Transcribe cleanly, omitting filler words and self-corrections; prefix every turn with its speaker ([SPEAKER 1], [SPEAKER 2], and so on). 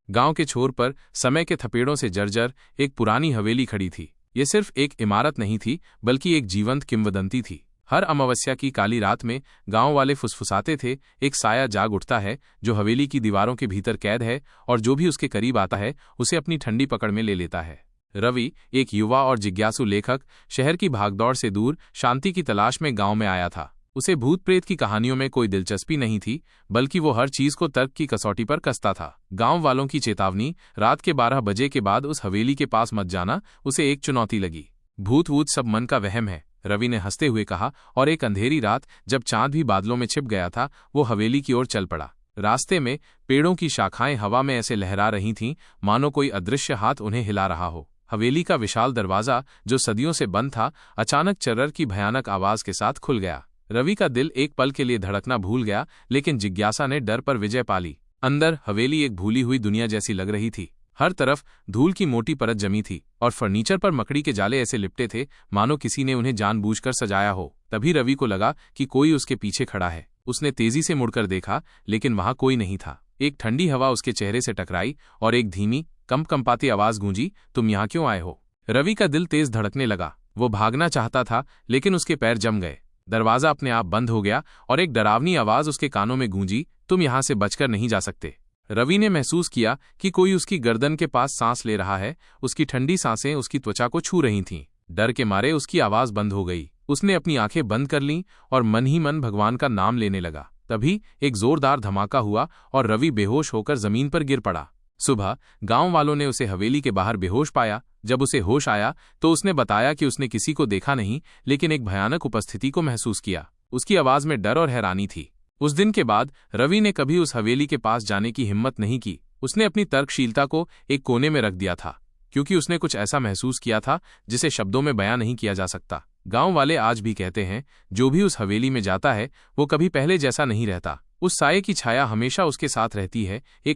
[SPEAKER 1] गांव के छोर पर समय के थपेड़ों से जर्जर एक पुरानी हवेली खड़ी थी। ये सिर्फ एक इमारत नहीं थी, बल्कि एक जीवंत किंवदंती थी। हर अमावस्या की काली रात में गांव वाले फुसफुसाते थे, एक साया जाग उठता है जो हवेली की दीवारों के भीतर कैद है, और जो भी उसके करीब आता है उसे अपनी ठंडी पकड़ में ले लेता है। रवि, एक युवा और जिज्ञासु लेखक, शहर की भागदौड़ से दूर शांति की तलाश में गांव में आया था। उसे भूत प्रेत की कहानियों में कोई दिलचस्पी नहीं थी, बल्कि वो हर चीज को तर्क की कसौटी पर कसता था। गांव वालों की चेतावनी, रात के 12 बजे के बाद उस हवेली के पास मत जाना, उसे एक चुनौती लगी। भूत वूत सब मन का वहम है, रवि ने हंसते हुए कहा, और एक अंधेरी रात जब चांद भी बादलों में छिप गया था, वो हवेली की ओर चल पड़ा। रास्ते में पेड़ों की शाखाएं हवा में ऐसे लहरा रही थीं मानो कोई अदृश्य हाथ उन्हें हिला रहा हो। हवेली का विशाल दरवाजा, जो सदियों से बंद था, अचानक चर्र की भयानक आवाज के साथ खुल गया। रवि का दिल एक पल के लिए धड़कना भूल गया, लेकिन जिज्ञासा ने डर पर विजय पा ली। अंदर हवेली एक भूली हुई दुनिया जैसी लग रही थी। हर तरफ धूल की मोटी परत जमी थी, और फर्नीचर पर मकड़ी के जाले ऐसे लिपटे थे मानो किसी ने उन्हें जानबूझकर सजाया हो। तभी रवि को लगा कि कोई उसके पीछे खड़ा है। उसने तेजी से मुड़कर देखा, लेकिन वहां कोई नहीं था। एक ठंडी हवा उसके चेहरे से टकराई, और एक धीमी कंपकंपाती आवाज गूंजी, तुम यहाँ क्यों आए हो? रवि का दिल तेज धड़कने लगा। वो भागना चाहता था, लेकिन उसके पैर जम गए। दरवाजा अपने आप बंद हो गया, और एक डरावनी आवाज उसके कानों में गूंजी, तुम यहां से बचकर नहीं जा सकते। रवि ने महसूस किया कि कोई उसकी गर्दन के पास सांस ले रहा है। उसकी ठंडी सांसें उसकी त्वचा को छू रही थीं। डर के मारे उसकी आवाज बंद हो गई। उसने अपनी आंखें बंद कर लीं और मन ही मन भगवान का नाम लेने लगा। तभी एक जोरदार धमाका हुआ और रवि बेहोश होकर जमीन पर गिर पड़ा। सुबह गांव वालों ने उसे हवेली के बाहर बेहोश पाया। जब उसे होश आया तो उसने बताया कि उसने किसी को देखा नहीं, लेकिन एक भयानक उपस्थिति को महसूस किया। उसकी आवाज में डर और हैरानी थी। उस दिन के बाद रवि ने कभी उस हवेली के पास जाने की हिम्मत नहीं की। उसने अपनी तर्कशीलता को एक कोने में रख दिया था, क्योंकि उसने कुछ ऐसा महसूस किया था जिसे शब्दों में बयां नहीं किया जा सकता। गांव वाले आज भी कहते हैं, जो भी उस हवेली में जाता है वो कभी पहले जैसा नहीं रहता। उस साये की छाया हमेशा उसके साथ रहती है, एक